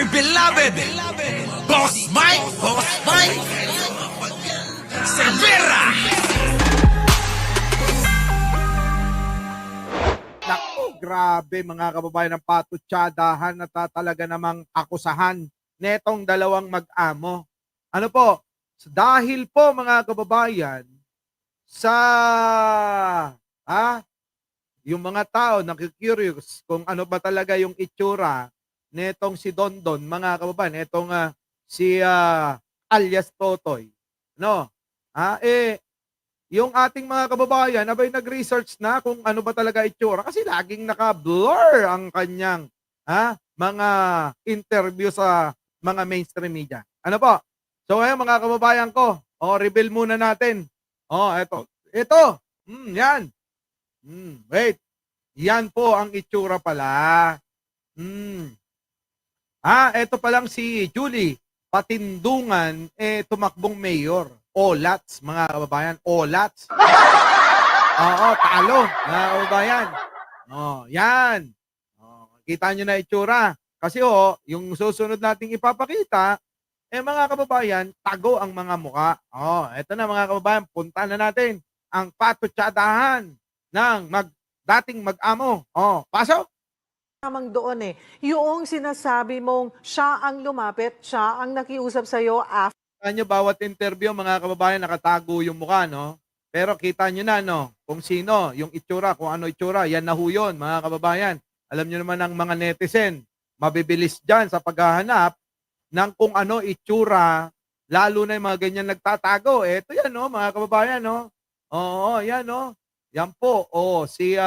beloved Boss Mike Cervera. Naku, grabe mga kababayan ng patutsadahan na talaga namang akusahan netong dalawang mag-amo. Ano po? Dahil po mga kababayan sa yung mga tao nakikurious kung ano ba talaga yung itsura netong si Dondon, mga kababayan, netong si alias Totoy. No? Yung ating mga kababayan, abay nag-research na kung ano ba talaga itsura kasi laging naka-blur ang kanyang mga interview sa mga mainstream media. Ano po? So ngayon mga kababayan ko, reveal muna natin. Eto. Ito. Yan. Wait. Yan po ang itsura pala. Eto pa lang si Julie Patindungan, tumakbong mayor. Olats, mga kababayan. Olats. Oo, talo, mga kababayan. Yan. Kita nyo na itsura. Kasi yung susunod nating ipapakita, mga kababayan, tago ang mga muka. Eto na mga kababayan, punta na natin ang patutsadahan ng dating mag-amo. Pasok! Tamang doon yung sinasabi mong siya ang lumapit, siya ang nakiusap sa'yo after. Nyo bawat interview mga kababayan nakatago yung mukha, no? Pero kita nyo na, no? Kung sino, yung itsura, kung ano itsura, yan na ho yun, mga kababayan. Alam nyo naman ang mga netizen, mabibilis dyan sa paghahanap ng kung ano itsura, lalo na yung mga ganyan nagtatago. Ito yan, no, mga kababayan, no? Oo, yan, no? Yan po, si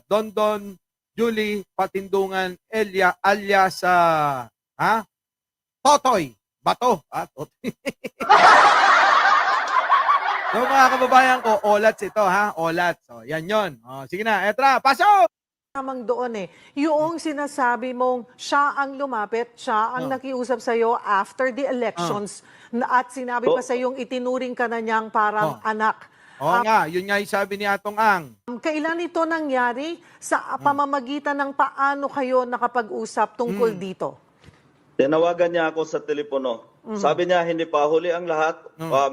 Dondon Julie Patindungan alias Totoy. Bato. Totoy. So mga kababayan ko, olats ito olats. Yan yon. Sige na, etra, pasok! Tamang doon yung sinasabi mong siya ang lumapit, siya ang nakiusap sa'yo after the elections at sinabi pa sa'yong itinuring ka na niyang parang anak. Nga, yun nga yung sabi ni Atong Ang. Kailan ito nangyari? Sa pamamagitan ng paano kayo nakapag-usap tungkol dito? Tinawagan niya ako sa telepono. Sabi niya, hindi pa huli ang lahat.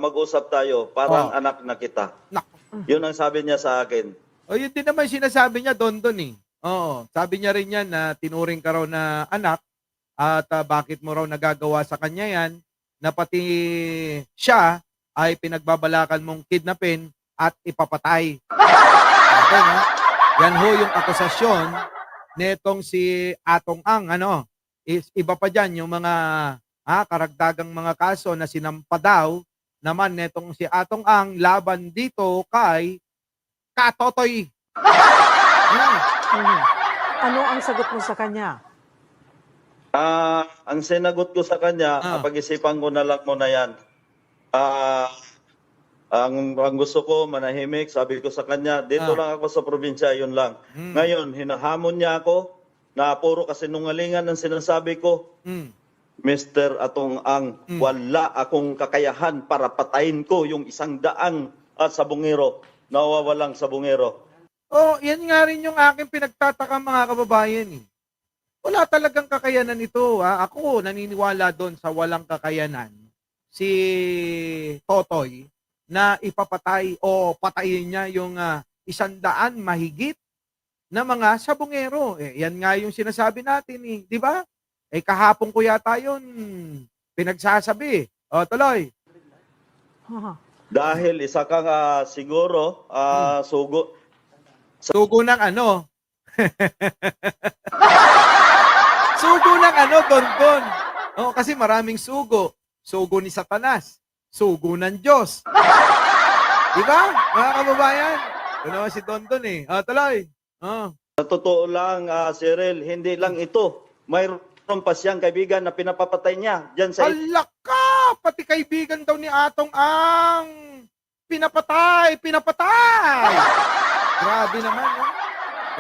Mag-usap tayo. Parang anak na kita. Yun ang sabi niya sa akin. Yun din naman sinasabi niya, Dondon sabi niya rin yan na tinuring ka raw na anak at bakit mo raw nagagawa sa kanya yan na pati siya ay pinagbabalakan mong kidnapin at ipapatay. Okay, no? Yan ho yung akusasyon netong si Atong Ang, iba pa dyan yung mga karagdagang mga kaso na sinampa daw naman netong si Atong Ang laban dito kay Katotoy. Ano ang sagot mo sa kanya? Ang sinagot ko sa kanya, pag-isipan ko na lang muna yan. Ang gusto ko, manahimik, sabi ko sa kanya, dito lang ako sa probinsya, yun lang. Ngayon, hinahamon niya ako na puro kasinungalingan ang sinasabi ko. Mr. Atong Ang, wala akong kakayahan para patayin ko yung 100 sabungero, nawawalang sabungero. Yan nga rin yung aking pinagtataka mga kababayan. Wala talagang kakayanan ito. Ako naniniwala doon sa walang kakayanan si Totoy na ipapatay o patayin niya yung 100 mahigit na mga sabungero. Yan nga yung sinasabi natin, di ba? Kahapon ko yata yun pinagsasabi. Tuloy. Dahil isa kang siguro, sugo. Sugo ng ano? Sugo ng ano, Dondon? Kasi maraming sugo. Sugo ni Satanas. Sugo ng Diyos. Diba, mga kababayan? Ito naman si Dondon tuloy. Sa totoo lang, Cyril, hindi lang ito. Mayroon pa siyang kaibigan na pinapapatay niya. Diyan sa... Alaka! Pati kaibigan daw ni Atong Ang pinapatay! Grabe naman,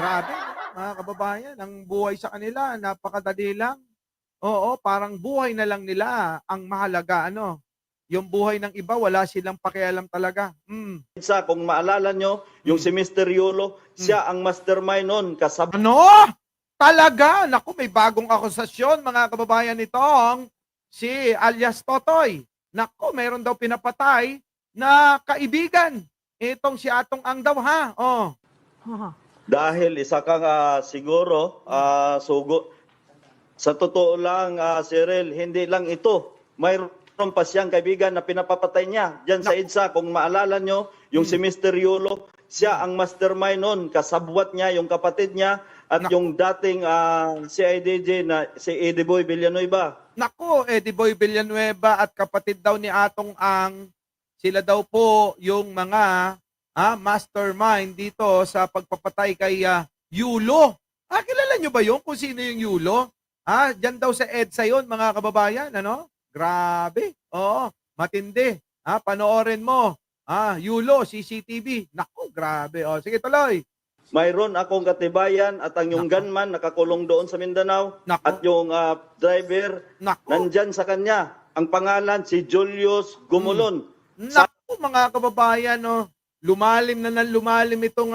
Grabe, mga kababayan. Ang buhay sa kanila, napakadali lang. Parang buhay na lang nila ang mahalaga, Yung buhay ng iba, wala silang pakialam talaga. Kung maalala nyo, yung si Mr. Yolo, siya ang mastermind nun. Ano? Talaga, naku, may bagong akusasyon mga kababayan nitong si alias Totoy. Naku, mayroon daw pinapatay na kaibigan. Itong si Atong Ang daw ha. Oh. Aha. Dahil isa kang siguro, sugo. Sa totoo lang, Cyril, hindi lang ito. Mayroon pa siyang kaibigan na pinapapatay niya. Diyan sa EDSA, kung maalala nyo, yung si Mr. Yulo, siya ang mastermind nun. Kasabwat niya, yung kapatid niya, at yung dating CIDJ na si Eddie Boy Villanueva. Naku, Eddie Boy Villanueva at kapatid daw ni Atong Ang, sila daw po yung mga mastermind dito sa pagpapatay kay Yulo. Kilala nyo ba yun kung sino yung Yulo? Diyan daw sa EDSA yun, mga kababayan. Ano? Grabe. Oo, matindi. Panoorin mo. Yulo, CCTV. Naku, grabe. Sige, tuloy. Mayroon akong katibayan at ang yung gunman nakakulong doon sa Mindanao. Naku. At yung driver Naku. nandyan sa kanya. Ang pangalan si Julius Gumulon. Naku, mga kababayan, lumalim na lumalim itong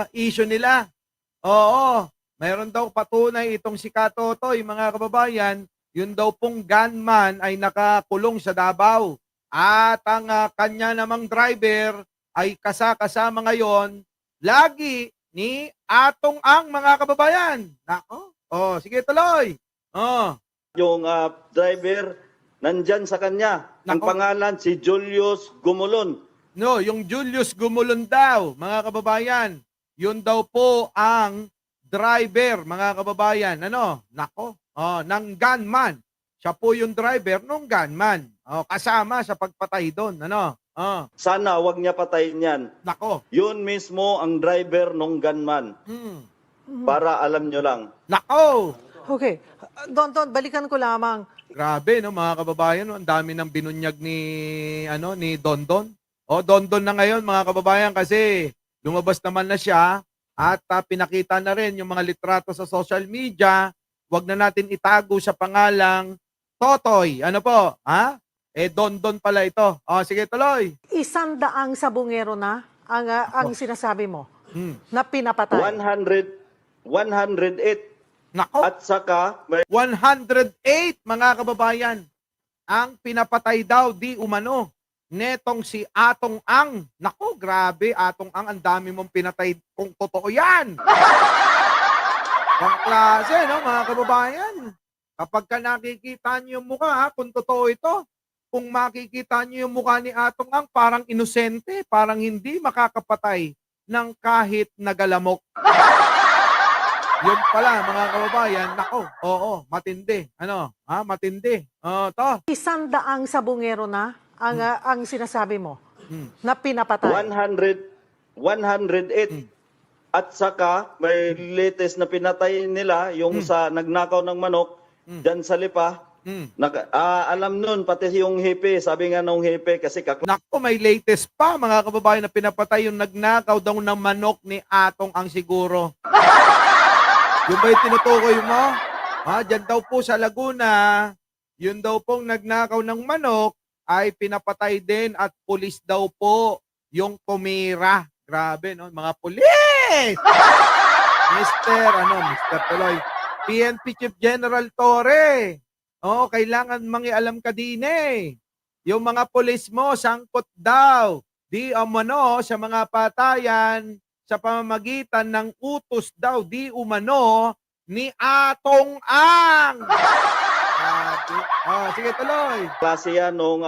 issue nila. Oo, mayroon daw patunay itong si Katotoy, mga kababayan, yun daw pong gunman ay nakakulong sa Davao. At ang kanya namang driver ay kasama ngayon lagi ni Atong Ang, mga kababayan. Nako. Sige, tuloy. Yung driver nandyan sa kanya. Ang Nako. pangalan si Julius Gumulon. No, yung Julius Gumulon daw, mga kababayan, yun daw po ang driver, mga kababayan. Nako, ng gunman. Siya po yung driver ng gunman. Kasama sa pagpatay doon. Sana wag niya patayin yan. Nako. Yun mismo ang driver ng gunman. Para alam nyo lang. Nako. Okay. Don, balikan ko lamang. Grabe, mga kababayan. Ang dami ng binunyag ni Dondon. Dondon na ngayon, mga kababayan, kasi lumabas naman na siya at pinakita na rin yung mga litrato sa social media. Wag na natin itago sa pangalang Totoy. Ano po? Dondon pala ito. Sige, tuloy. 100 sabungero na ang sinasabi mo na pinapatay. 108. Nako. At saka, 108, mga kababayan, ang pinapatay daw di umano netong si Atong Ang. Nako, grabe, Atong Ang, ang dami mong pinatay kung totoo yan. Ang klase, mga kababayan. Kapag ka nakikita niyo yung mukha, kung totoo ito, kung makikita niyo yung mukha ni Atong Ang, parang inosente, parang hindi makakapatay ng kahit nagalamok. Yun pala, mga kababayan, nako, matindi. Matindi. To. 100 sabungero na ang sinasabi mo na pinapatay. 108. At saka, may latest na pinatay nila, yung sa nagnakaw ng manok, dyan sa Lipa. Alam nun, pati yung hepe, sabi nga nung hepe, kasi Nako, may latest pa, mga kababayan, na pinapatay yung nagnakaw daw ng manok ni Atong Ang siguro. Yung ba yung tinutukoy mo? Dyan daw po sa Laguna, yun daw pong nagnakaw ng manok ay pinapatay din at pulis daw po yung tumira. Grabe, no? Mga pulis! Mr. Tuloy. PNP Chief General Torre. Kailangan mangialam ka din eh. Yung mga pulis mo, sangkot daw. Di umano sa mga patayan sa pamamagitan ng utos daw di umano ni Atong Ang. Sige, tuloy. klase yan nung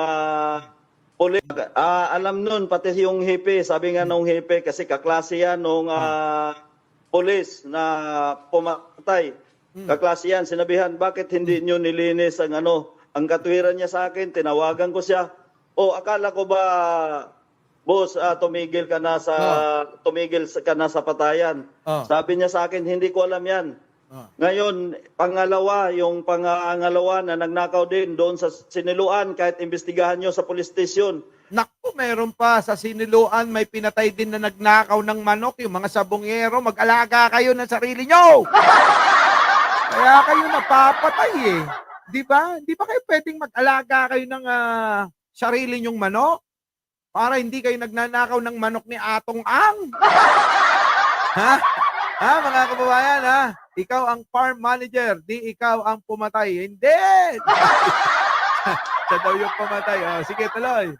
pulis. Alam nun, pati yung hepe, sabi nga nung hepe, kasi kaklase yan nung pulis na pumatay. Kaklase yan, sinabihan, bakit hindi nyo nilinis ang ang katwiran niya sa akin, tinawagan ko siya. Akala ko ba, boss, tumigil ka na sa patayan. Sabi niya sa akin, hindi ko alam yan. Ngayon, yung pangalawa na nagnakaw din doon sa Siniluan, kahit imbestigahan nyo sa police station. Naku, meron pa sa Siniluan, may pinatay din na nagnakaw ng manok. Yung mga sabongero, mag-alaga kayo ng sarili nyo. Kaya kayo napapatay eh. Di ba? Di ba kayo pwedeng mag-alaga kayo ng sarili nyong manok? Para hindi kayo nagnanakaw ng manok ni Atong Ang. Mga kababayan, ikaw ang farm manager, di ikaw ang pumatay. Hindi! Siya daw yung pumatay. Sige, tuloy.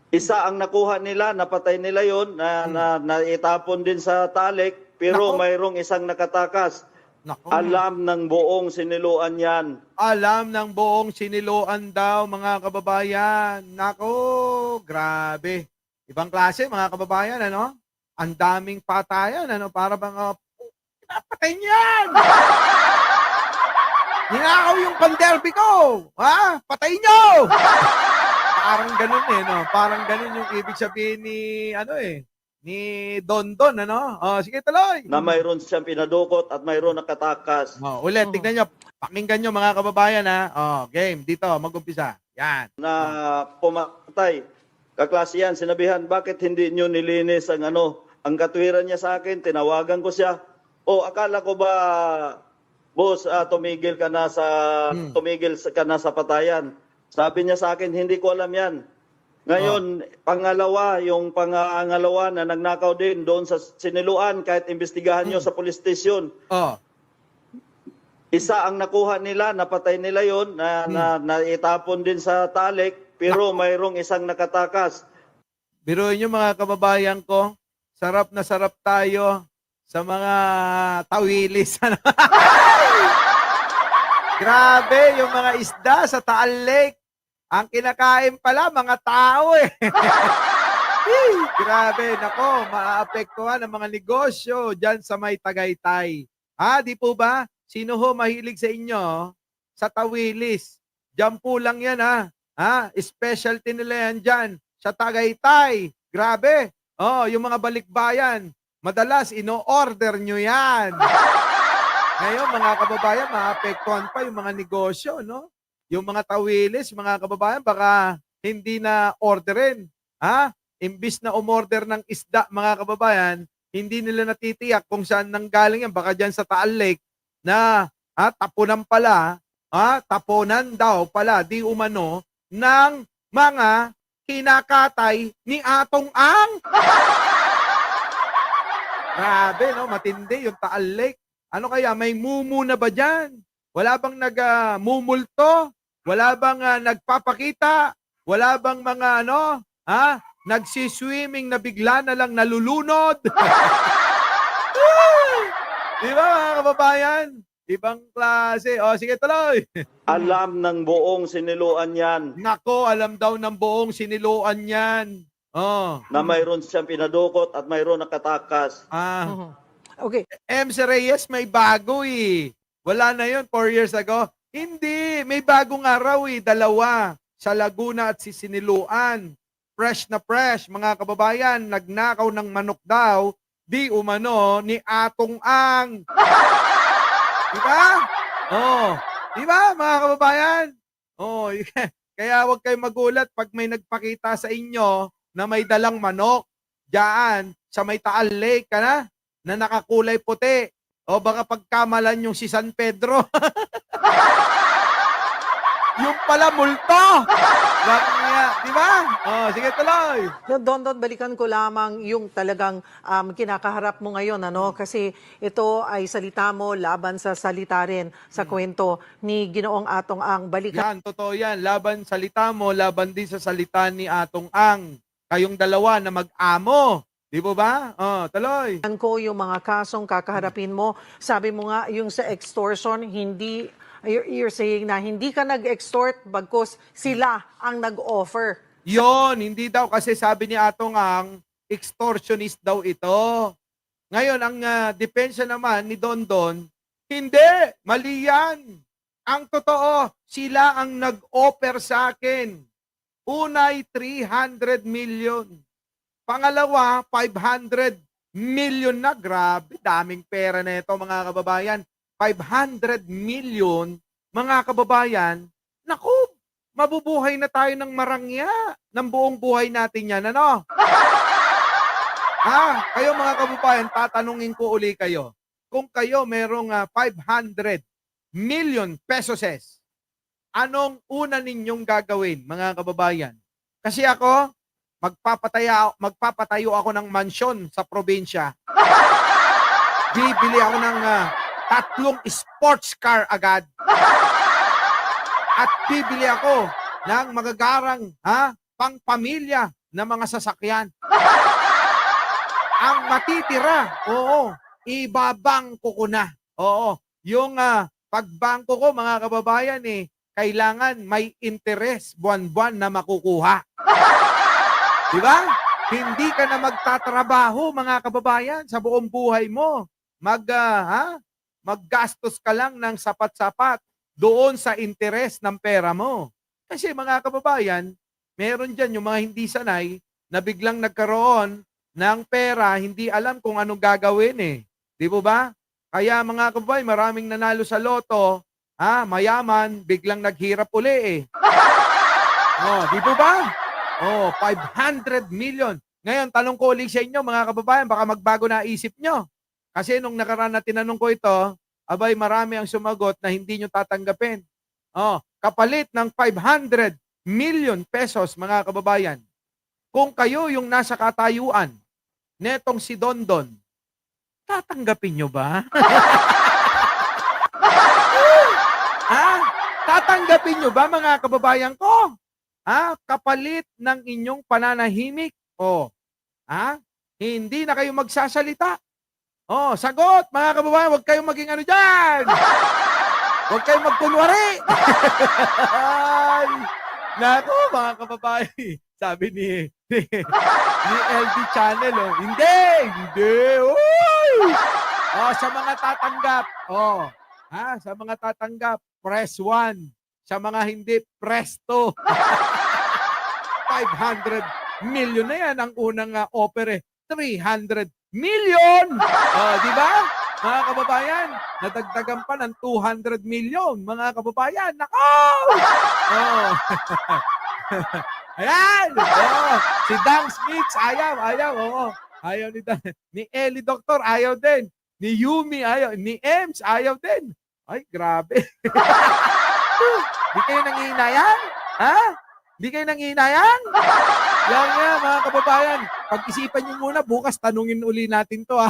Isa ang nakuha nila, napatay nila yon na naitapon din sa talik, pero Nako. mayroong isang nakatakas. Nako. Alam ng buong siniluan yan. Alam ng buong siniluan daw, mga kababayan. Nako, grabe. Ibang klase, mga kababayan, ano? Ang daming patayan, ano? Para bang, pinapatay niyan! Ninakaw yung panderby ko! Patay niyo! Parang ganun no? Parang ganun yung ibig sabihin ni Dondon, ano? Sige, tuloy! Na mayroon siyang pinadukot at mayroon nakatakas. Ulit, tignan nyo. Pakinggan nyo, mga kababayan, game, dito, mag-umpisa. Yan. Na pumatay. Kaklase yan, sinabihan, bakit hindi nyo nilinis ang katwiran niya sa akin? Tinawagan ko siya. Akala ko ba, boss, tumigil ka na sa patayan? Sabi niya sa akin, hindi ko alam yan. Ngayon, yung pangalawa na nagnakaw din doon sa siniluan, kahit imbestigahan nyo sa police station. Isa ang nakuha nila, napatay nila yon na naitapon din sa talik, pero mayroong isang nakatakas. Biruin nyo, mga kababayan ko, sarap na sarap tayo sa mga tawilis. Grabe, yung mga isda sa Taal Lake. Ang kinakain pala, mga tao Grabe, nako, maaapektuhan ang mga negosyo dyan sa may Tagaytay. Di po ba? Sino ho mahilig sa inyo sa tawilis? Diyan po lang yan, specialty nila yan dyan sa Tagaytay. Grabe. Yung mga balikbayan, madalas ino-order nyo yan. Ngayon, mga kababayan, maapektuhan pa yung mga negosyo, no? Yung mga tawilis, mga kababayan, baka hindi na orderin. Imbis na umorder ng isda, mga kababayan, hindi nila natitiyak kung saan nanggaling yan. Baka dyan sa Taal Lake na tapunan pala, tapunan daw pala, di umano, ng mga kinakatay ni Atong Ang. Grabe, no? Matindi yung Taal Lake. Ano kaya, may mumu na ba dyan? Wala bang nagmumulto? Wala bang nagpapakita? Wala bang mga nagsiswimming na bigla na lang nalulunod? Di ba, mga kababayan? Ibang klase. Sige, tuloy. Alam ng buong siniluan yan. Nako, alam daw ng buong siniluan yan. Na mayroon siyang pinadukot at mayroon nakatakas. Okay. MC Reyes, may bago Wala na yun 4 years ago. Hindi, may bagong araw dalawa. Sa Laguna at si Siniluan. Fresh na fresh, mga kababayan, nagnakaw ng manok daw, di umano ni Atong Ang. Diba? Diba, mga kababayan? Kaya huwag kayong magulat pag may nagpakita sa inyo na may dalang manok diyan sa may Taal Lake, na nakakulay puti. O baka pagkamalan yung si San Pedro. Yung pala multo. Di ba? Sige, tuloy. Don, balikan ko lamang yung talagang kinakaharap mo ngayon, Kasi ito ay salita mo laban sa salita rin sa kwento ni Ginoong Atong Ang. Yan, totoo yan. Laban salita mo, laban din sa salita ni Atong Ang. Kayong dalawa na mag-amo. Di ba ba? Tuloy. Ko yung mga kasong kakaharapin mo. Sabi mo nga, yung sa extortion, you're saying na hindi ka nag-extort bagkus sila ang nag-offer. Yon, hindi daw kasi sabi ni Atong Ang, extortionist daw ito. Ngayon, ang depensa naman ni Dondon, hindi, mali yan. Ang totoo, sila ang nag-offer sa akin. Unay, 300 million. Pangalawa, 500 million na. Grabe, daming pera na ito, mga kababayan. 500 million, mga kababayan. Naku, mabubuhay na tayo ng marangya ng buong buhay natin yan, Kayo, mga kababayan, tatanungin ko uli kayo. Kung kayo merong 500 million pesos, anong una ninyong gagawin, mga kababayan? Kasi ako, magpapatayo ako ng mansyon sa probinsya. bibili ako ng 3 sports car agad. At bibili ako ng magagarang pangpamilya na mga sasakyan. Ang matitira, ibabangko ko na. Yung pagbangko ko, mga kababayan, kailangan may interest buwan-buwan na makukuha. Di ba? Hindi ka na magtatrabaho, mga kababayan, sa buong buhay mo. Maggastos ka lang ng sapat-sapat doon sa interest ng pera mo. Kasi mga kababayan, meron dyan yung mga hindi sanay na biglang nagkaroon ng pera, hindi alam kung anong gagawin Di po ba? Kaya mga kababayan, maraming nanalo sa loto, mayaman, biglang naghirap uli di po ba? 500 million. Ngayon, tanong ko ulit sa inyo, mga kababayan, baka magbago na isip nyo. Kasi nung nakaraan na tinanong ko ito, abay, marami ang sumagot na hindi nyo tatanggapin. Kapalit ng 500 million pesos, mga kababayan. Kung kayo yung nasa katayuan, netong si Dondon, tatanggapin nyo ba? Tatanggapin nyo ba, mga kababayan ko? Kapalit ng inyong pananahimik? Hindi na kayo magsasalita? Sagot, mga kababayan, huwag kayong maging ano dyan! Huwag kayong magkunwari! Naku, mga kababayan, sabi ni LD Channel, hindi! Uy! Sa mga tatanggap, sa mga tatanggap, press 1. Sa mga hindi, press 2. 500 million na yan ang unang offer 300 million! Di ba? Mga kababayan, nadagdagan pa ng 200 million, mga kababayan. Nako! Ayan! Si Dang Smith, ayaw. Ayaw ni Ellie Doctor, ayaw din. Ni Yumi, ayaw. Ni Ems, ayaw din. Ay, grabe. Di kayo nangihinayang? Di kayo nangihinayang? Yan, mga kababayan. Pag-isipan nyo muna, bukas tanungin uli natin to.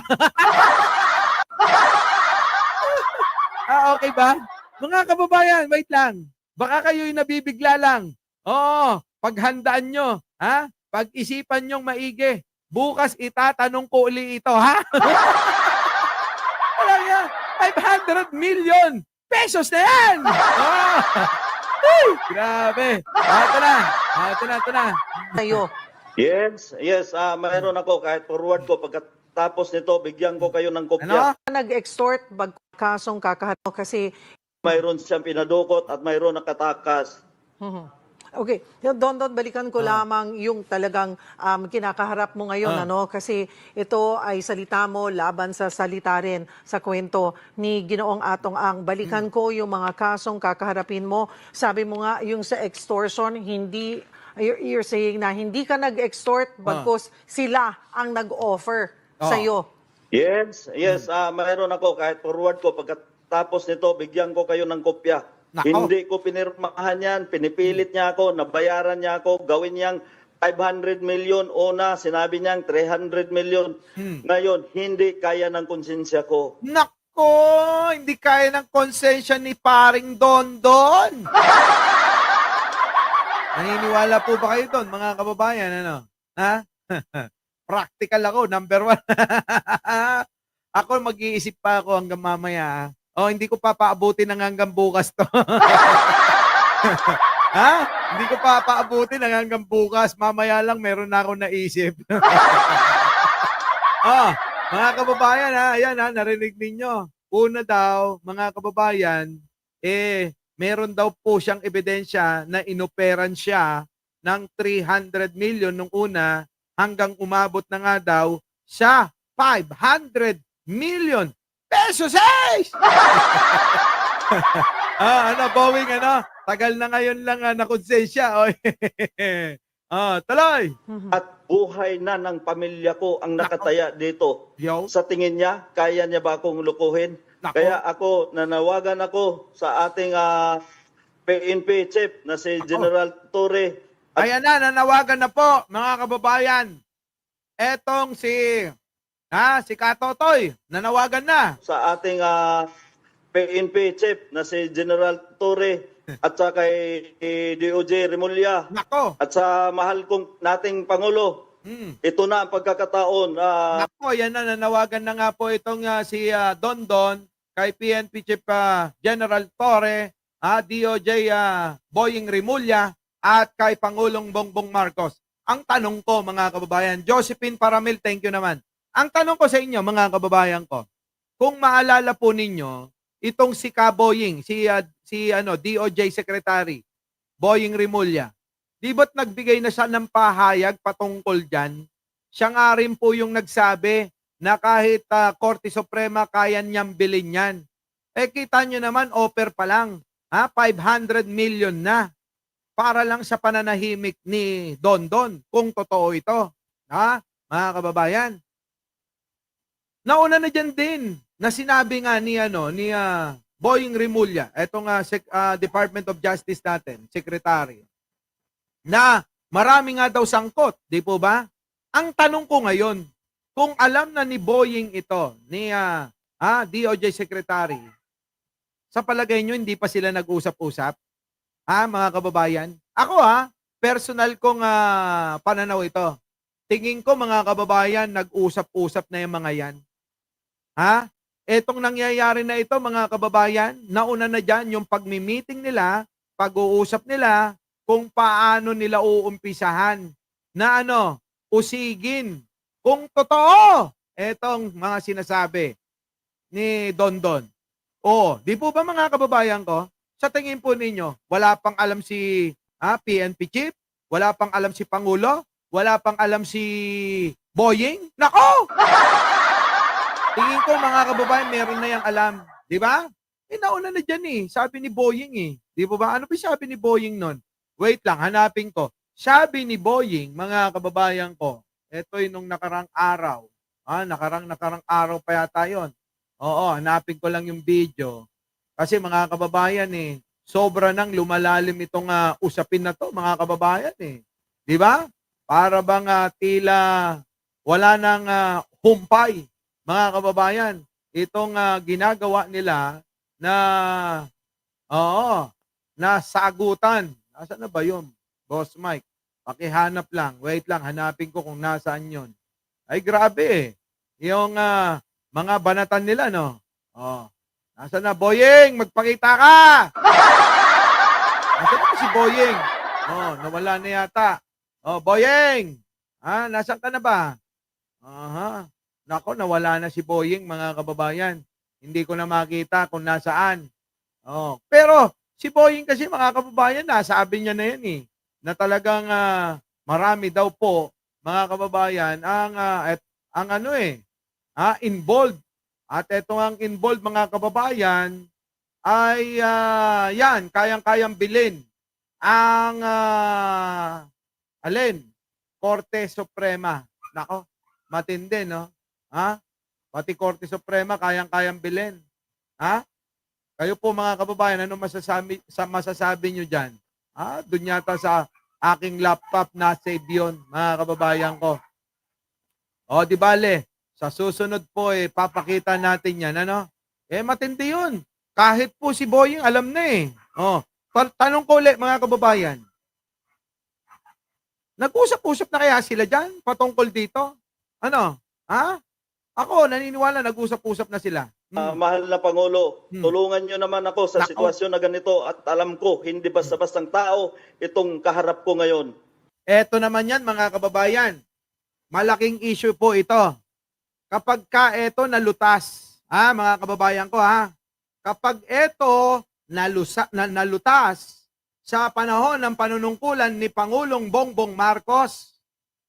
Okay ba? Mga kababayan, wait lang. Baka kayo'y nabibigla lang. Paghandaan nyo. Pag-isipan nyong maigi. Bukas itatanong ko uli ito, Wala yan. 500 million pesos na yan! Grabe. Ito na. Tayo. Yes. Mayroon ako. Kahit forward ko, pagkatapos nito, bigyan ko kayo ng kopya. Nag-extort kasong kakaharap kasi Mayroon siyang pinadukot at mayroon nakatakas. Okay. Don, balikan ko lamang yung talagang kinakaharap mo ngayon, kasi ito ay salita mo laban sa salita rin sa kwento ni Ginoong Atong Ang. Balikan ko yung mga kasong kakaharapin mo. Sabi mo nga, yung sa extortion, you're saying na hindi ka nag-extort bagkus sila ang nag-offer sa'yo. Yes. Mayroon ako. Kahit forward ko, pagkatapos nito, bigyan ko kayo ng kopya. Nako. Hindi ko pinirmahan yan, pinipilit niya ako, nabayaran niya ako, gawin niyang 500 million. Una, sinabi niyang 300 million. Ngayon, hindi kaya ng konsensya ko. Nako, hindi kaya ng konsensya ni paring Dondon. Naniniwala po ba kayo doon, mga kababayan? Practical ako, number 1. Ako, mag-iisip pa ako hanggang mamaya. Hindi ko papaabutin hanggang bukas to. Hindi ko papaabutin hanggang bukas. Mamaya lang meron na ako naisip. Mga kababayan, ayan narinig ninyo. Una daw, mga kababayan, meron daw po siyang ebidensya na inoperan siya ng 300 million nung una hanggang umabot na nga daw sa 500 million pesos. Bowing, tagal na ngayon lang nakonsensya. Tuloy. At buhay na ng pamilya ko ang nakataya dito. Sa tingin niya, kaya niya ba akong lukuhin? Nako. Kaya ako, nanawagan ako sa ating PNP chief na si General Torre. Ayan na, nanawagan na po, mga kababayan. Etong si Si Katotoy, nanawagan na. sa ating PNP chief na si General Torre at sa kay DOJ Remulla Nako. at sa mahal kong nating Pangulo. Ito na ang pagkakataon. Nako, yan na, nanawagan na nga po itong si Dondon kay PNP Chief General Torre, DOJ Boying Remulla at kay Pangulong Bongbong Marcos. Ang tanong ko mga kababayan, Josephine Paramil, thank you naman. Ang tanong ko sa inyo mga kababayan ko, kung maalala po ninyo, itong si Boying, si DOJ Secretary, Boying Remulla, di ba't nagbigay na siya ng pahayag patungkol dyan? Siya nga rin po yung nagsabi na kahit Korte Suprema kaya niyang bilhin yan. Kita nyo naman, offer pa lang. 500 million na para lang sa pananahimik ni Dondon, kung totoo ito. Mga kababayan. Nauna na dyan din na sinabi nga ni Boying Remulla, etong Department of Justice natin, Secretary, na marami nga daw sangkot, di po ba? Ang tanong ko ngayon, kung alam na ni Boying ito, ni DOJ Secretary, sa palagay nyo, hindi pa sila nag-usap-usap? Mga kababayan? Ako personal kong pananaw ito. Tingin ko mga kababayan, nag-usap-usap na yung mga yan. Etong nangyayari na ito mga kababayan, nauna na dyan yung pagmi-meeting nila, pag-uusap nila, kung paano nila uumpisahan na usigin. Kung totoo, etong mga sinasabi ni Dondon. Di po ba mga kababayan ko, sa tingin po ninyo, wala pang alam si PNP Chief, wala pang alam si Pangulo, wala pang alam si Boying? Nako! Tingin ko mga kababayan, meron na yung alam. Di ba? Nauna na dyan sabi ni Boying Di po ba? Ano ba sabi ni Boying nun? Wait lang, hanapin ko. Sabi ni Boying, mga kababayan ko, ito'y nung nakarang araw. Nakarang araw pa yata yun. Oo, hanapin ko lang yung video. Kasi mga kababayan sobra nang lumalalim itong usapin na to, mga kababayan Di ba? Para bang tila wala nang humpay, mga kababayan. Itong ginagawa nila na na sagutan. Nasaan na ba yun? Boss Mike, pakihanap lang. Wait lang, hanapin ko kung nasaan yun. Ay, grabe Yung mga banatan nila, no? Nasaan na? Boying, magpakita ka! Nasaan na si Boying? Nawala na yata. Boying! Nasaan ka na ba? Nako, nawala na si Boying, mga kababayan. Hindi ko na makita kung nasaan. Pero, si Boying kasi mga kababayan, nasabi niya na yan na talagang marami daw po, mga kababayan, ang involved. At ito ang involved, mga kababayan, ay yan, kayang-kayang bilhin ang Korte Suprema. Nako, matindi, no? Pati Korte Suprema, kayang-kayang bilhin. Kayo po mga kababayan, ano masasabi nyo dyan? Doon yata sa aking laptop na save yun, mga kababayan ko. Di bale, sa susunod po papakita natin yan, matindi yun. Kahit po si Boying, alam na tanong ko ulit, mga kababayan. Nag-usap-usap na kaya sila dyan patungkol dito? Ako, naniniwala, nag-usap-usap na sila. Mahal na Pangulo, tulungan nyo naman ako sa sitwasyon na ganito at alam ko, hindi basta-bastang tao itong kaharap ko ngayon. Eto naman yan, mga kababayan. Malaking issue po ito. Kapag ito nalutas, mga kababayan ko, kapag ito nalutas sa panahon ng panunungkulan ni Pangulong Bongbong Marcos,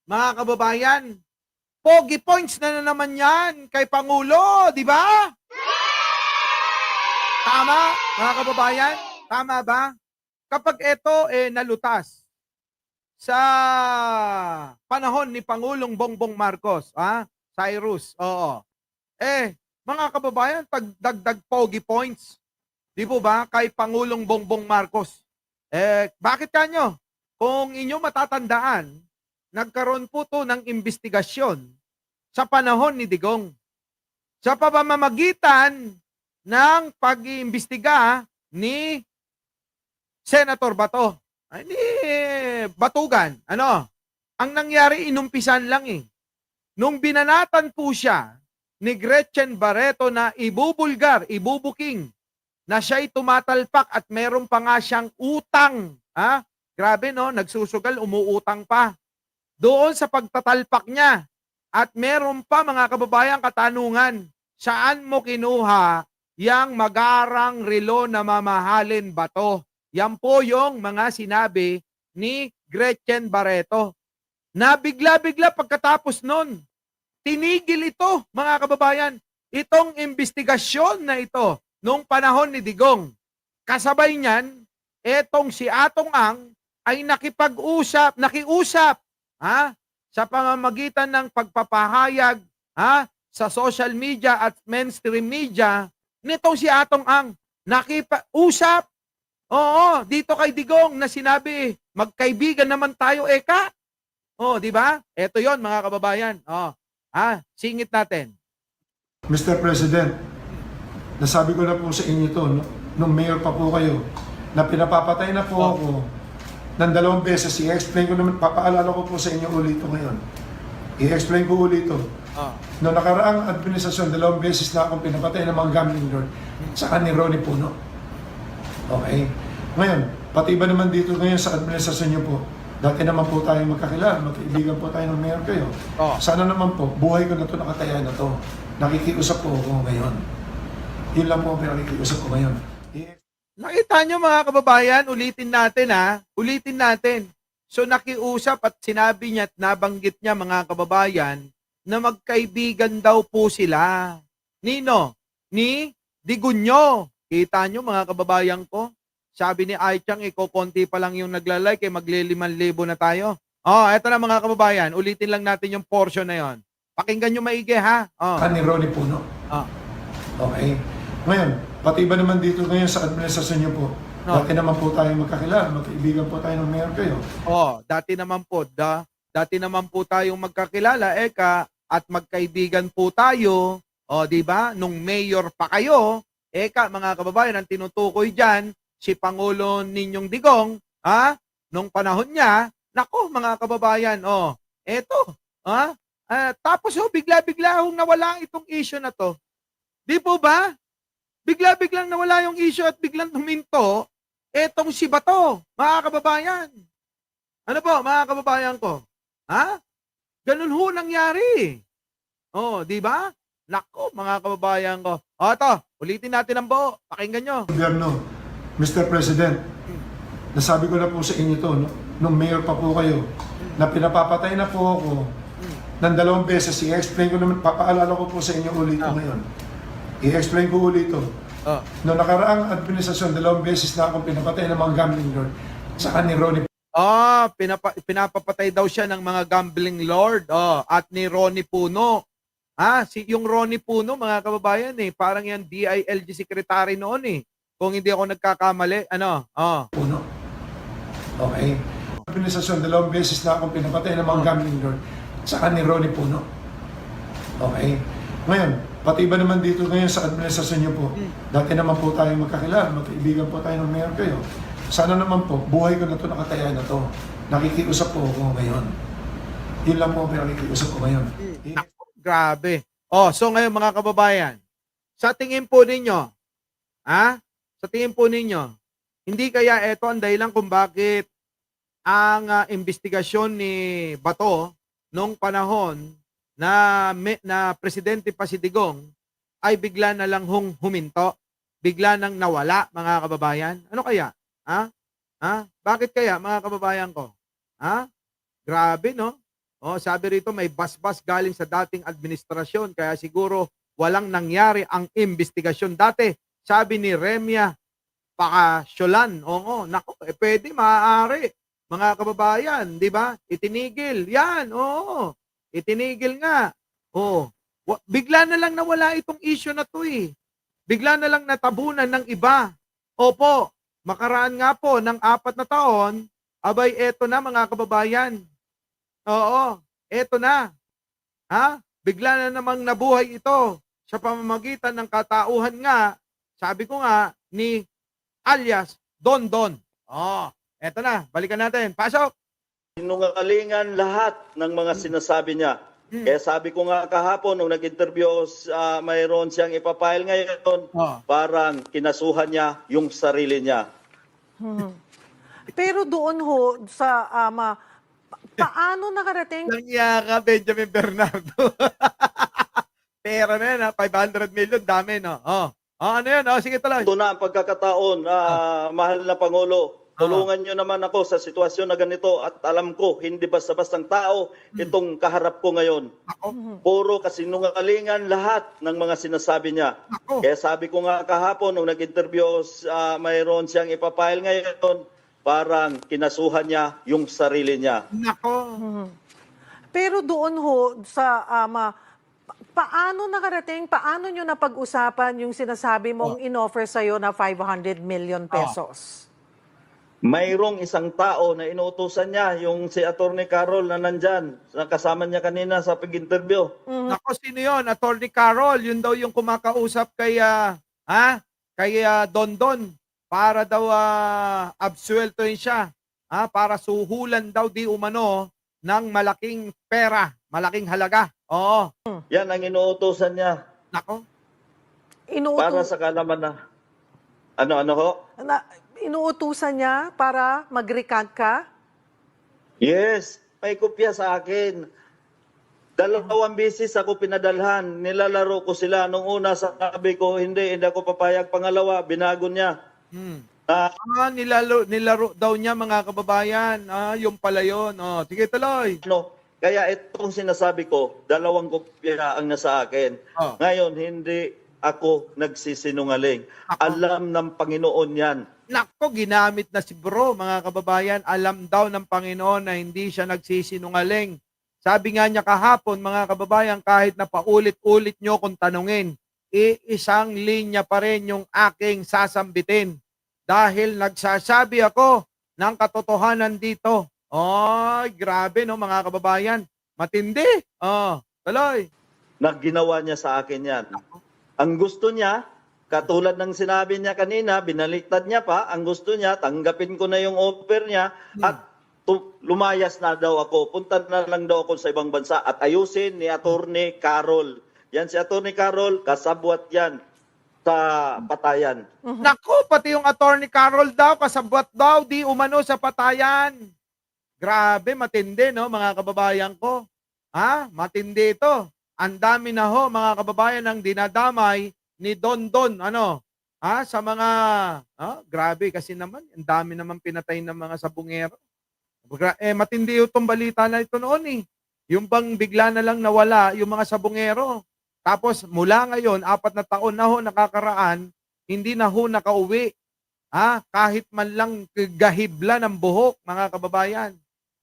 mga kababayan, pogi points na naman yan kay Pangulo, di ba? Tama, mga kababayan? Tama ba? Kapag ito nalutas sa panahon ni Pangulong Bongbong Marcos, Cyrus, mga kababayan, pagdagdag pogi points, di po ba, kay Pangulong Bongbong Marcos. Bakit kanyo? Kung inyo matatandaan, nagkaroon po to ng investigasyon sa panahon ni Digong. Sa pamamagitan ng pag-iimbestiga ni Senator Bato. Ay, ni Batugan. Ano? Ang nangyari, inumpisan lang eh. Nung binanatan po siya ni Gretchen Barreto na ibubuking, na siya'y tumatalpak at meron pa nga siyang utang. Ha? Grabe no, nagsusugal, umuutang pa. Doon sa pagtatalpak niya. At meron pa mga kababayang katanungan, saan mo kinuha yang magarang relo na mamahalin bato? Yan po yung mga sinabi ni Gretchen Barreto. Na bigla-bigla pagkatapos nun, tinigil ito mga kababayan. Itong investigasyon na ito nung panahon ni Digong. Kasabay niyan, etong si Atong Ang ay nakiusap sa pamamagitan ng pagpapahayag sa social media at mainstream media nitong si Atong Ang. Nakiusap. Oo, dito kay Digong na sinabi, magkaibigan naman tayo, eka. Oh, di ba? Ito 'yon mga kababayan. Oh. Singit natin. Mr. President, nasabi ko na po sa inyo to, no? Nung mayor pa po kayo, na pinapapatay na po ako ng 2 beses. I-explain ko naman, papaalala ko po sa inyo ulit ito ngayon. I-explain ko ulit ito. Noong nakaraang administrasyon, 2 beses na akong pinapatay ng mga gambling lord sa ni Ronnie Puno. Okay? Ngayon, pati ba naman dito ngayon sa administrasyon niyo po, dati naman po tayo magkakilala, magkaibigan po tayo ng mayor kayo. Sana naman po, buhay ko na to, nakataya na to. Nakikiusap po ako ngayon. Yun lang po ang pinakikiusap ko ngayon. Nakita nyo mga kababayan, ulitin natin ulitin natin. So nakiusap at sinabi niya at nabanggit niya mga kababayan na magkaibigan daw po sila. Nino? Ni Digunyo. Kita nyo mga kababayan ko? Sabi ni Aichang, konti pa lang yung naglalike, magli-5,000 na tayo. Eto na mga kababayan, ulitin lang natin yung portion na yon. Pakinggan nyo maigi ha. Ni Ronnie Puno. Okay. Ngayon, pati ba naman dito ngayon sa administrasyon niyo po, dati naman po tayo magkakilala, magkaibigan po tayo ng mayor kayo. Dati naman po tayong magkakilala, eka, at magkaibigan po tayo, di ba? Nung mayor pa kayo, eka, mga kababayan, ang tinutukoy diyan si Pangulo ninyong Digong, nung panahon niya, nako mga kababayan, eto, tapos bigla-bigla nawala itong issue na to. Di po ba? Bigla-biglang nawala yung issue at biglang tuminto etong si Bato, mga kababayan. Ano po, mga kababayan ko? Ganun ho nangyari. Di ba? Nako, mga kababayan ko. Ito, ulitin natin ang buo. Pakinggan nyo. Gobyerno, Mr. President, nasabi ko na po sa inyo to, no? Nung mayor pa po kayo, na pinapapatay na po ako ng 2 beses. I-explain ko naman, papaalala ko po sa inyo ulit ito ngayon. I-explain ko ulit ito. Noong nakaraang administrasyon, 2 beses na akong pinapatay ng mga gambling lord sa ni Ronnie. Pinapapatay daw siya ng mga gambling lord at ni Ronnie Puno. Yung Ronnie Puno, mga kababayan, parang yan DILG secretary noon Kung hindi ako nagkakamali, Puno. Okay. Administrasyon, 2 beses na akong pinapatay ng mga gambling lord sa ni Ronnie Puno. Okay. Ngayon, pati ba naman dito ngayon sa administrasyon niyo po, dati naman po tayo magkakilala, magkaibigan po tayo ng mayor kayo. Sana naman po, buhay ko na to, nakataya na to. Nakikiusap po ako ngayon. Yun lang po ang pinakikiusap ko ngayon. Grabe. So ngayon mga kababayan, sa tingin po ninyo, sa tingin po ninyo, hindi kaya ito ang dahilan kung bakit ang investigasyon ni Bato nung panahon na presidente pa si Digong ay bigla na lang huminto, bigla nang nawala mga kababayan? Ano kaya? Bakit kaya mga kababayan ko? Grabe no? Sabi rito may basbas galing sa dating administrasyon kaya siguro walang nangyari ang investigasyon dati. Sabi ni Remia Pakasyolan. Nako, pwede, maaari. Mga kababayan, di ba? Itinigil. Yan, itinigil nga. Bigla na lang nawala itong issue na to Bigla na lang natabunan ng iba. Opo, makaraan nga po ng 4 na taon, abay eto na mga kababayan. Eto na. bigla na namang nabuhay ito sa pamamagitan ng katauhan nga, sabi ko nga, ni alias Dondon. Oh, eto na, balikan natin. Pasok! Sinungalingan lahat ng mga sinasabi niya. Kaya sabi ko nga kahapon, nung nag-interview, mayroon siyang ipapile ngayon, parang kinasuhan niya yung sarili niya. Pero doon ho sa paano nakarating? Langya ka, Benjamin Bernardo. Pera na yan, ha? 500 million, dami, no? Ano yan? Sige tuloy. Ito na ang pagkakataon, mahal na Pangulo. Tulungan niyo naman ako sa sitwasyon na ganito at alam ko, hindi basta-bastang tao itong kaharap ko ngayon. Puro kasinungalingan lahat ng mga sinasabi niya. Kaya sabi ko nga kahapon, nung nag-interview, mayroon siyang ipapile ngayon, parang kinasuhan niya yung sarili niya. Nako. Pero doon ho sa paano nakarating, paano nyo napag-usapan yung sinasabi mong in-offer sa'yo na 500 million pesos? Mayroong isang tao na inuutusan niya, yung si Attorney Carol na nandyan, kasama niya kanina sa pag-interview. Nako, sino yun? Attorney Carol, yun daw yung kumakausap kay, kay Dondon para daw absueltoin siya. Para suhulan daw di umano ng malaking pera, malaking halaga. Oo. Yan ang inuutusan niya. Nako. Para sa kalaman na. Ano ho? Inuutusan niya para mag-recant ka? Yes, may kopya sa akin. 2 beses ako pinadalhan. Nilalaro ko sila. Nung una sabi ko, hindi ako papayag. Pangalawa, binago niya. Nilaro daw niya mga kababayan. Yung pala yun. Sige tuloy. Kaya itong sinasabi ko, 2 kopya ang nasa akin. Ngayon, hindi ako nagsisinungaling. Alam ng Panginoon yan. Nako, ginamit na si bro, mga kababayan. Alam daw ng Panginoon na hindi siya nagsisinungaling. Sabi nga niya kahapon, mga kababayan, kahit na paulit-ulit nyo kung tanungin, isang linya pa rin yung aking sasambitin. Dahil nagsasabi ako ng katotohanan dito. Grabe no, mga kababayan. Matindi. Tuloy. Nagginawa niya sa akin yan. Ang gusto niya, katulad ng sinabi niya kanina, binaliktad niya pa, ang gusto niya, tanggapin ko na yung offer niya at lumayas na daw ako. Punta na lang daw ako sa ibang bansa at ayusin ni Attorney Carol. Yan si Attorney Carol, kasabwat yan sa patayan. Nako, pati yung Attorney Carol daw, kasabwat daw, di umano sa patayan. Grabe, matindi no, mga kababayan ko. Matindi ito. Ang dami na ho, mga kababayan, ang dinadamay ni Dondon, sa mga, grabe kasi naman, ang dami naman pinatay ng mga sabungero. Matindi itong balita na ito noon Yung bang bigla na lang nawala yung mga sabungero. Tapos mula ngayon, 4 na taon na ho nakakaraan, hindi na ho nakauwi. Kahit man lang gahibla ng buhok, mga kababayan.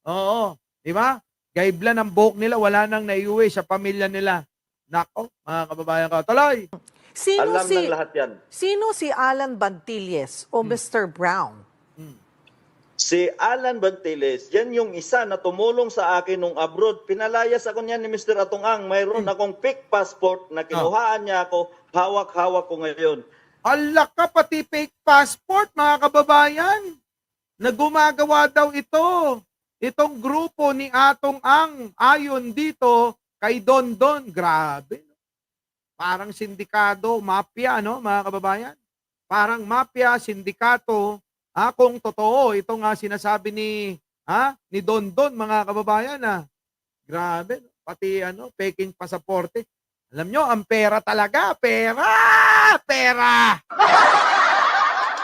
Oo, di ba? Gahibla ng buhok nila, wala nang naiuwi sa pamilya nila. Nako, mga kababayan ko. Tuloy! Alam ng lahat yan. Sino si Alan Bantilles o Mr. Brown? Si Alan Bantiles, yan yung isa na tumulong sa akin nung abroad. Pinalayas ako niyan ni Mr. Atong-ang. Mayroon akong fake passport na kinuhaan niya ako. Hawak-hawak ko ngayon. Ala ka, pati fake passport, mga kababayan. Nagumagawa daw ito. Itong grupo ni Atong-ang ayon dito kay Dondon. Grabe. Parang sindikado, mafia, no, mga kababayan? Parang mafia, sindikato. Kung totoo, ito nga sinasabi ni Dondon, mga kababayan, grabe, pati peking pasaporte. Alam nyo, ang pera talaga, pera!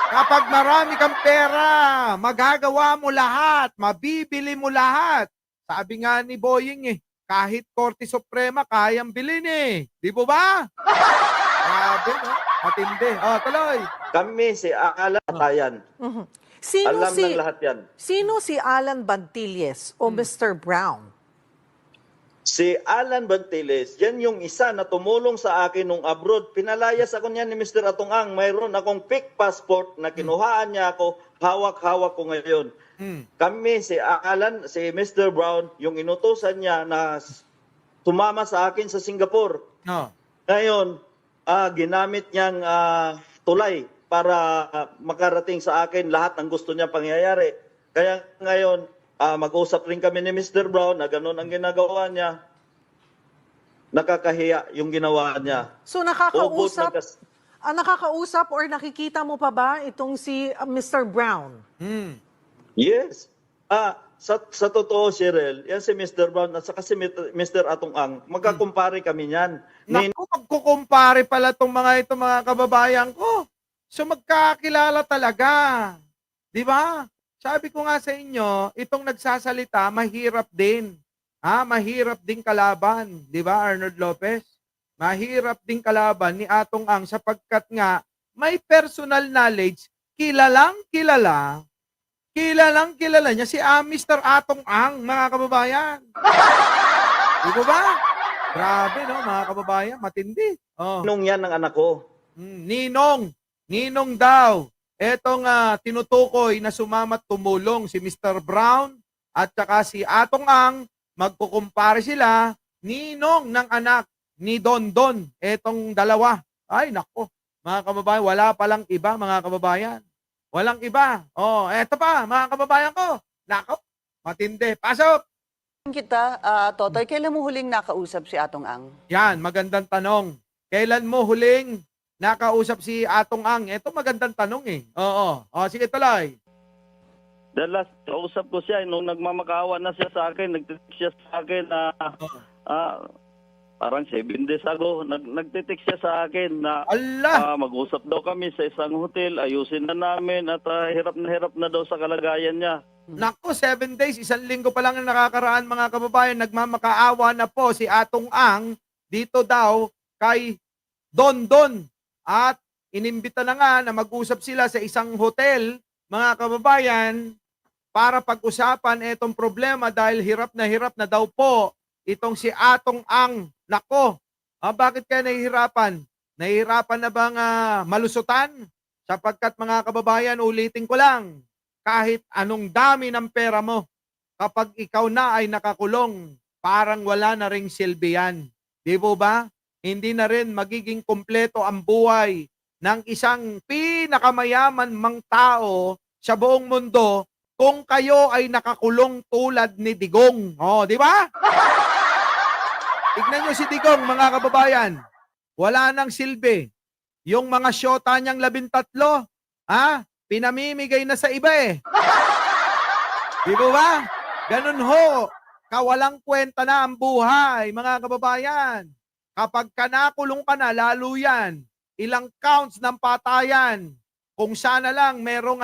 Kapag marami kang pera, magagawa mo lahat, mabibili mo lahat. Sabi nga ni Boying kahit Korte Suprema, kayang bilhin Di po ba? Grabe, no? Matindi. Tuloy. Kami si Alan Patayan. Alam ng lahat yan. Sino si Alan Bantilles o Mr. Brown? Si Alan Bantiles, yan yung isa na tumulong sa akin nung abroad. Pinalayas ako niyan ni Mr. Atong-ang. Mayroon akong fake passport na kinuhaan niya ako. Hawak-hawak ko ngayon. Kami, si Alan, si Mr. Brown, yung inutusan niya na sumama sa akin sa Singapore. No. Ngayon, ginamit niyang tulay para makarating sa akin lahat ng gusto niya pangyayari. Kaya ngayon, mag-usap rin kami ni Mr. Brown na ganun ang ginagawa niya. Nakakahiya yung ginawa niya. So Ubod nakakausap or nakikita mo pa ba itong si Mr. Brown? Yes. Sa totoo, Cheryl, yan si Mr. Brown at saka si Mr. Atong Ang, magkakumpare kami niyan. Naku, magkukumpare pala itong mga kababayan ko. So magkakilala talaga. Di ba? Sabi ko nga sa inyo, itong nagsasalita, mahirap din. Mahirap din kalaban. Di ba, Arnold Lopez? Mahirap din kalaban ni Atong Ang sapagkat nga may personal knowledge, kilalang kilala niya si Mr. Atong Ang, mga kababayan. Di ba? Grabe, no, mga kababayan, matindi. Oh. Nung yan ng anak ko. Ninong daw. Etong tinutukoy na sumamat tumulong si Mr. Brown at saka si Atong Ang, magkukumpare sila, ninong ng anak ni Dondon. Etong dalawa. Ay, nako. Mga kababayan, wala palang iba, mga kababayan. Walang iba. Oh, eto pa, mga kababayan ko. Nako, matindi. Pasok! Kita, Totoy, kailan mo huling nakausap si Atong Ang? Yan, magandang tanong. Kailan mo huling nakausap si Atong Ang? Ito magandang tanong eh. Oo. Sige tuloy. The last, kausap ko siya, nung nagmamakaawa na siya sa akin, nagtitik siya sa akin na parang 7 days ago, nagtitik siya sa akin na Allah! mag-usap daw kami sa isang hotel, ayusin na namin at hirap na daw sa kalagayan niya. Naku, 7 days, 1 linggo pa lang ang nakakaraan, mga kababayan. Nagmamakaawa na po si Atong Ang dito daw kay Dondon. At inimbita na nga na mag-usap sila sa isang hotel, mga kababayan, para pag-usapan itong problema dahil hirap na daw po itong si Atong Ang. Nako, bakit kaya nahihirapan? Nahihirapan na bang malusutan? Sapagkat mga kababayan, ulitin ko lang, kahit anong dami ng pera mo, kapag ikaw na ay nakakulong, parang wala na ring silbi yan. Di po ba? Hindi na rin magiging kumpleto ang buhay ng isang pinakamayaman mang tao sa buong mundo kung kayo ay nakakulong tulad ni Digong. Di ba? Tignan nyo si Digong, mga kababayan. Wala nang silbi. Yung mga syota niyang 13, pinamimigay na sa iba eh. Di ba? Ganun ho. Kawalang kwenta na ang buhay, mga kababayan. Kapag nakulong ka na, lalo yan. Ilang counts ng patayan. Kung sana lang merong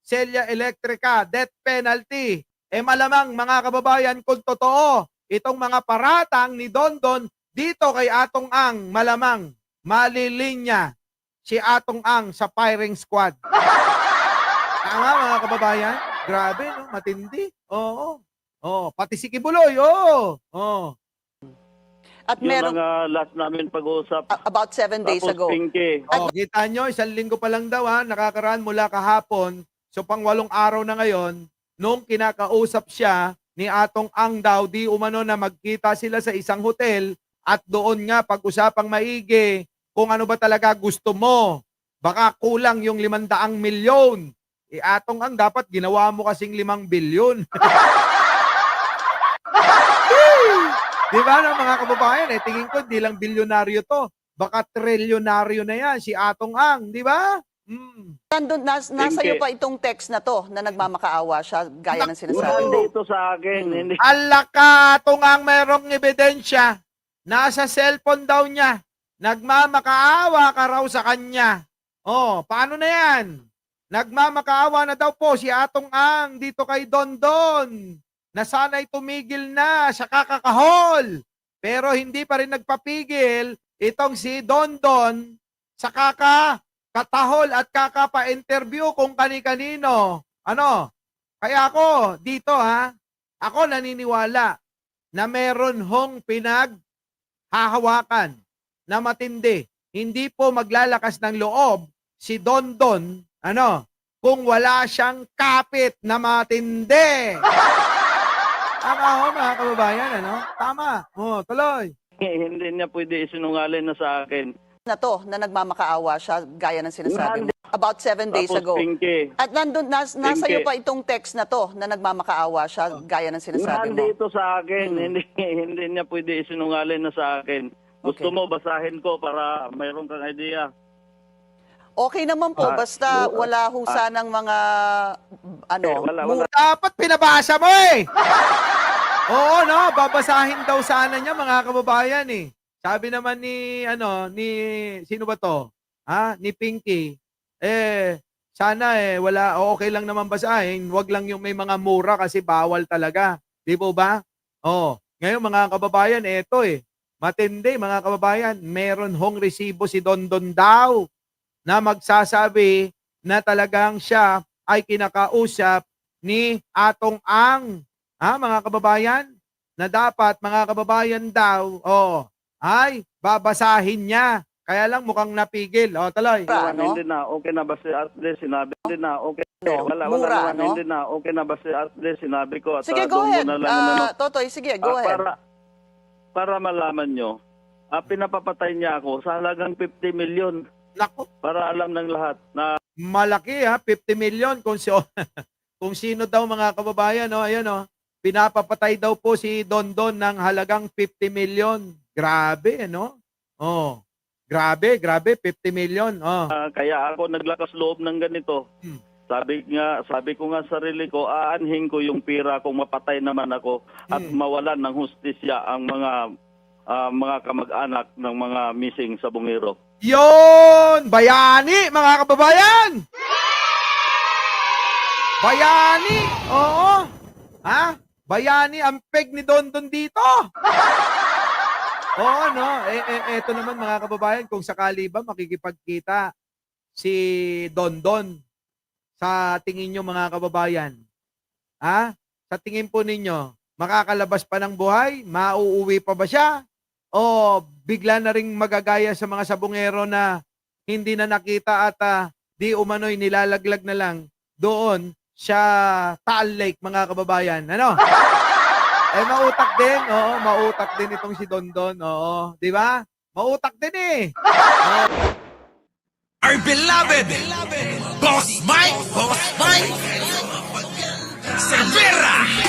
selya elektrika, death penalty. Malamang mga kababayan, kung totoo, itong mga paratang ni Dondon dito kay Atong Ang, malamang malilinya si Atong Ang sa firing squad. Tama, mga kababayan? Grabe, no? Matindi. Oo. Pati si Kibuloy, oo. At Yun meron, ang last namin pag-uusap. about 7 days Tapos ago. Pinky, Kita nyo, 1 linggo pa lang daw nakakaraan mula kahapon. So pang 8 araw na ngayon, nung kinakausap siya ni Atong Ang daw, di umano na magkita sila sa isang hotel at doon nga pag-usapang maigi kung ano ba talaga gusto mo. Baka kulang yung 500 milyon. Atong Ang, dapat ginawa mo kasing 5 bilyon. Di ba na mga kababayan, tingin ko hindi lang bilyonaryo to. Baka trilyonaryo na yan si Atong Ang, di ba? Nasa iyo pa itong text na to na nagmamakaawa siya gaya ng sinasabi wala mo. dito sa akin. Hindi. Ala ka, Atong Ang, merong ebidensya. Nasa cellphone daw niya. Nagmamakaawa ka raw sa kanya. Paano na yan? Nagmamakaawa na daw po si Atong Ang dito kay Dondon. Na sana'y tumigil na sa kakakahol. Pero hindi pa rin nagpapigil itong si Dondon sa kakatahol at kakapa-interview kung kani-kanino. Kaya ako dito ako naniniwala na meron hong pinaghahawakan na matindi. Hindi po maglalakas ng loob si Dondon, kung wala siyang kapit na matindi. Tama ho, mga kababayan, ano? Tama. Tuloy. Hindi niya pwede isinungaling na sa akin. Na to, na nagmamakaawa siya, gaya ng sinasabi mo. About 7 days Tapos, ago. Pinky, At nasa iyo Pinky. pa itong text na to, na nagmamakaawa siya, gaya ng sinasabi mo. nandito sa akin. Hindi niya pwede isinungaling na sa akin. Gusto Okay. mo, basahin ko para mayroon kang idea. Okay naman po, basta wala ho sanang mga, Wala. Dapat pinabasa mo eh. Oo, no? Babasahin daw sana niya, mga kababayan eh. Sabi naman ni, sino ba to? Ni Pinky. Sana wala, okay lang naman basahin. Wag lang yung may mga mura kasi bawal talaga. Di po ba? Ngayon mga kababayan, eto matindi mga kababayan. Meron hong resibo si Dondon daw na magsasabi na talagang siya ay kinakausap ni Atong Ang. Mga kababayan? Na dapat mga kababayan daw, ay babasahin niya. Kaya lang mukhang napigil. Tuloy. Ano? Hindi na, okay na ba si Atlas? Sinabi, hindi na, okay. No, Wala mura, naman, no? hindi na, okay na ba si Atlas? Sinabi ko. At Sige, go doon ahead. mo na lang, Totoy, sige, go ahead. Para malaman nyo, pinapapatay niya ako sa halagang 50 million. Naku, Para alam ng lahat na malaki 50 million kung kung sino daw mga kababayan, ayan pinapapatay daw po si Dondon ng halagang 50 million. Grabe, Grabe, 50 million. kaya ako naglakas loob ng ganito. Sabi ko nga sa sarili ko, aanhin ko yung pira kung mapatay naman ako at mawalan ng hustisya ang mga kamag-anak ng mga missing sa Bungiro. Yon! Bayani, mga kababayan! Bayani! Oo! Bayani ang peg ni Dondon dito! Oo, no? Eto naman mga kababayan, kung sakali ba makikipagkita si Dondon sa tingin nyo mga kababayan, sa tingin po ninyo, makakalabas pa ng buhay? Mauuwi pa ba siya? O bigla na ring magagaya sa mga sabungero na hindi na nakita at di umano'y nilalaglag na lang doon sa Taal Lake, mga kababayan. Mautak din. Oo, mautak din itong si Dondon. Oo, di ba? Mautak din Our beloved Boss Mike Cervera.